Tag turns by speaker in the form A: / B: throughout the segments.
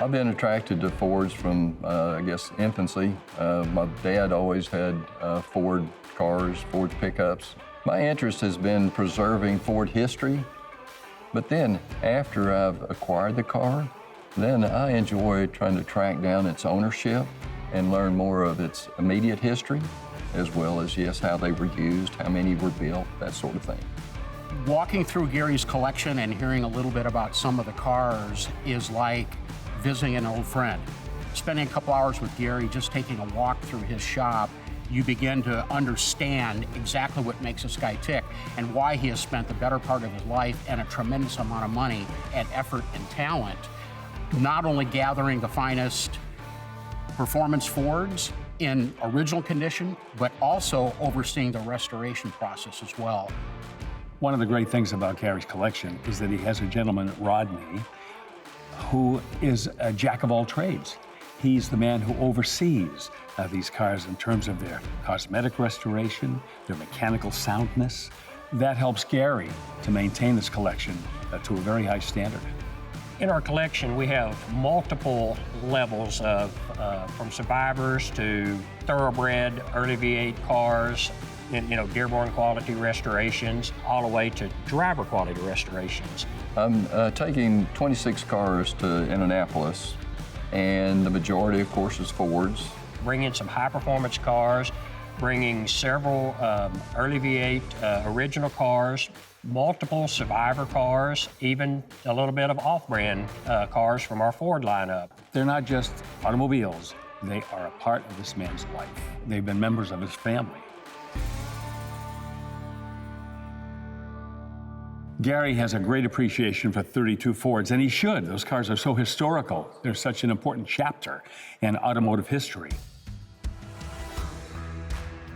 A: I've been attracted to Fords from, I guess, infancy. My dad always had Ford cars, Ford pickups. My interest has been preserving Ford history, but then after I've acquired the car, then I enjoy trying to track down its ownership and learn more of its immediate history, as well as, yes, how they were used, how many were built, that sort of thing.
B: Walking through Gary's collection and hearing a little bit about some of the cars is like visiting an old friend. Spending a couple hours with Gary, just taking a walk through his shop, you begin to understand exactly what makes this guy tick and why he has spent the better part of his life and a tremendous amount of money and effort and talent, not only gathering the finest performance Fords in original condition, but also overseeing the restoration process as well.
C: One of the great things about Gary's collection is that he has a gentleman, Rodney, who is a jack of all trades. He's the man who oversees these cars in terms of their cosmetic restoration, their mechanical soundness. That helps Gary to maintain this collection to a very high standard.
D: In our collection, we have multiple levels of, from survivors to thoroughbred early V8 cars, and, Dearborn quality restorations, all the way to driver quality restorations.
A: I'm taking 26 cars to Indianapolis, and the majority, of course, is Fords.
D: Bringing some high-performance cars, bringing several early V8 original cars, multiple survivor cars, even a little bit of off-brand cars from our Ford lineup.
C: They're not just automobiles, they are a part of this man's life. They've been members of his family. Gary has a great appreciation for 32 Fords, and he should. Those cars are so historical. They're such an important chapter in automotive history.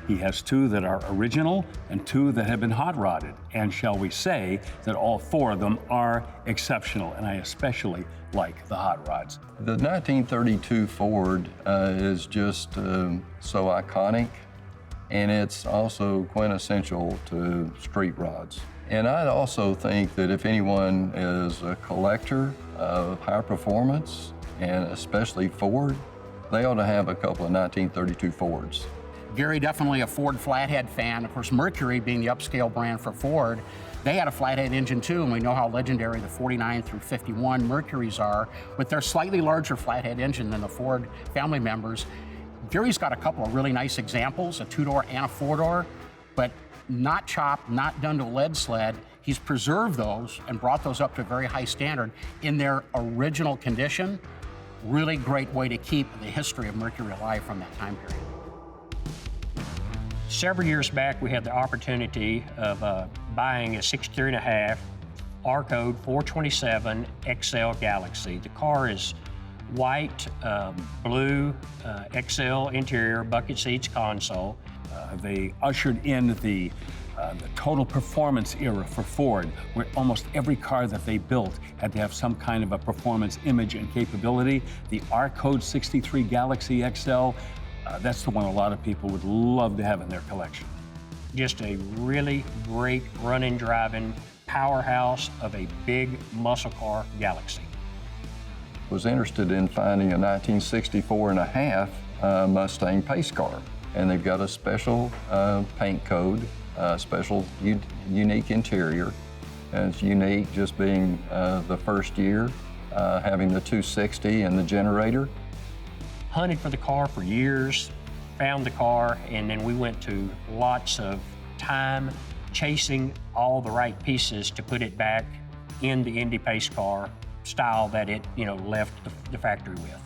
C: He has two that are original and two that have been hot rodded. And shall we say that all four of them are exceptional, and I especially like the hot rods.
A: The 1932 Ford is just so iconic, and it's also quintessential to street rods. And I also think that if anyone is a collector of high performance, and especially Ford, they ought to have a couple of 1932 Fords.
B: Gary, definitely a Ford flathead fan. Of course, Mercury being the upscale brand for Ford, they had a flathead engine too, and we know how legendary the 49 through 51 Mercuries are, with their slightly larger flathead engine than the Ford family members. Gary's got a couple of really nice examples, a two-door and a four-door, but not chopped, not done to a lead sled. He's preserved those and brought those up to a very high standard in their original condition. Really great way to keep the history of Mercury alive from that time period.
D: Several years back, we had the opportunity of buying a 63.5 R-Code 427 XL Galaxy. The car is white, blue, XL interior, bucket seats, console.
C: They ushered in the total performance era for Ford, where almost every car that they built had to have some kind of a performance image and capability. The R-Code 63 Galaxy XL, that's the one a lot of people would love to have in their collection.
D: Just a really great running, driving powerhouse of a big muscle car Galaxy.
A: Was interested in finding a 1964 and a half Mustang pace car. And they've got a special paint code, special unique interior. And it's unique just being the first year, having the 260 and the generator.
D: Hunted for the car for years, found the car, and then we went to lots of time chasing all the right pieces to put it back in the Indy pace car style that it left the factory with.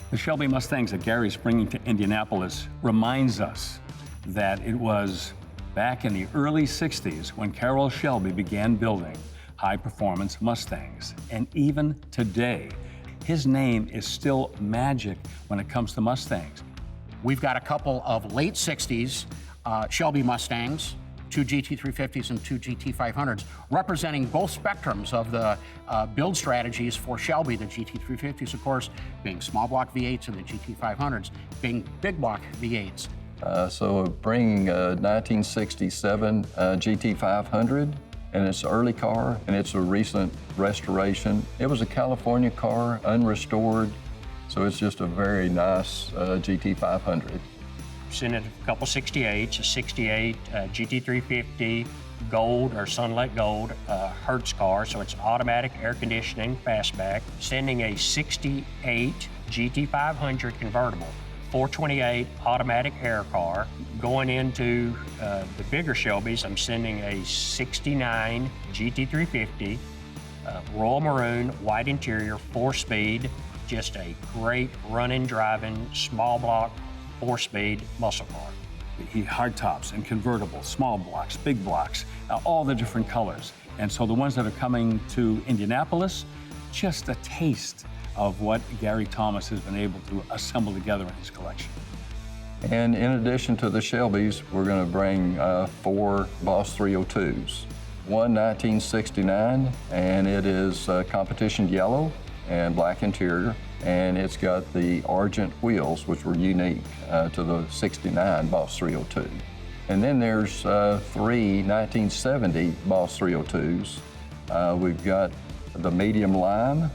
C: The Shelby Mustangs that Gary's bringing to Indianapolis reminds us that it was back in the early 60s when Carroll Shelby began building high-performance Mustangs. And even today, his name is still magic when it comes to Mustangs.
B: We've got a couple of late 60s Shelby Mustangs, two GT350s and two GT500s, representing both spectrums of the build strategies for Shelby, the GT350s, of course, being small block V8s, and the GT500s being big block V8s.
A: So bringing a 1967 GT500 and it's an early car, and it's a recent restoration. It was a California car, unrestored, so it's just a very nice GT500.
D: Sent it a couple 68s, a 68 GT350 gold or Sunlit Gold Hertz car, so it's automatic air conditioning, fastback. Sending a 68 GT500 convertible, 428 automatic air car. Going into the bigger Shelbys, I'm sending a 69 GT350, Royal Maroon, white interior, 4-speed, just a great running, driving, small block, 4-speed muscle car.
C: Hard tops and convertibles, small blocks, big blocks, all the different colors. And so the ones that are coming to Indianapolis, just a taste of what Gary Thomas has been able to assemble together in his collection.
A: And in addition to the Shelbys, we're going to bring 4 Boss 302s. One 1969, and it is competition yellow and black interior, and it's got the Argent wheels, which were unique to the 69 Boss 302. And then there's 3 1970 Boss 302s. We've got the medium lime,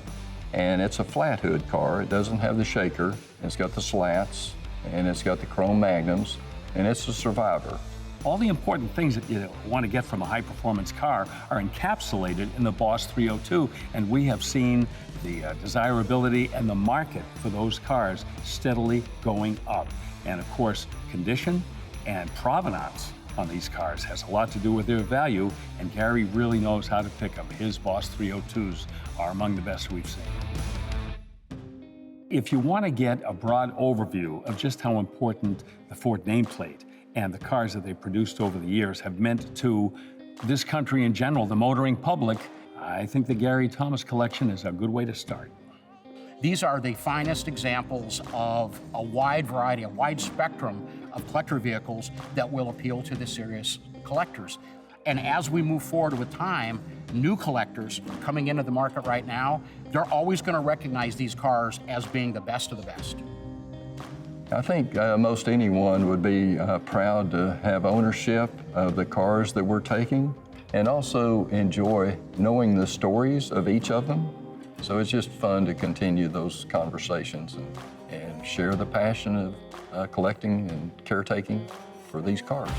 A: and it's a flat hood car. It doesn't have the shaker. It's got the slats, and it's got the chrome magnums, and it's a survivor.
C: All the important things that you want to get from a high-performance car are encapsulated in the Boss 302, and we have seen the desirability and the market for those cars steadily going up. And of course, condition and provenance on these cars has a lot to do with their value, and Gary really knows how to pick them. His Boss 302s are among the best we've seen. If you want to get a broad overview of just how important the Ford nameplate and the cars that they've produced over the years have meant to this country in general, the motoring public, I think the Gary Thomas collection is a good way to start.
B: These are the finest examples of a wide variety, a wide spectrum of collector vehicles that will appeal to the serious collectors. And as we move forward with time, new collectors coming into the market right now, they're always going to recognize these cars as being the best of the best.
A: I think most anyone would be proud to have ownership of the cars that we're taking, and also enjoy knowing the stories of each of them. So it's just fun to continue those conversations and share the passion of collecting and caretaking for these cars.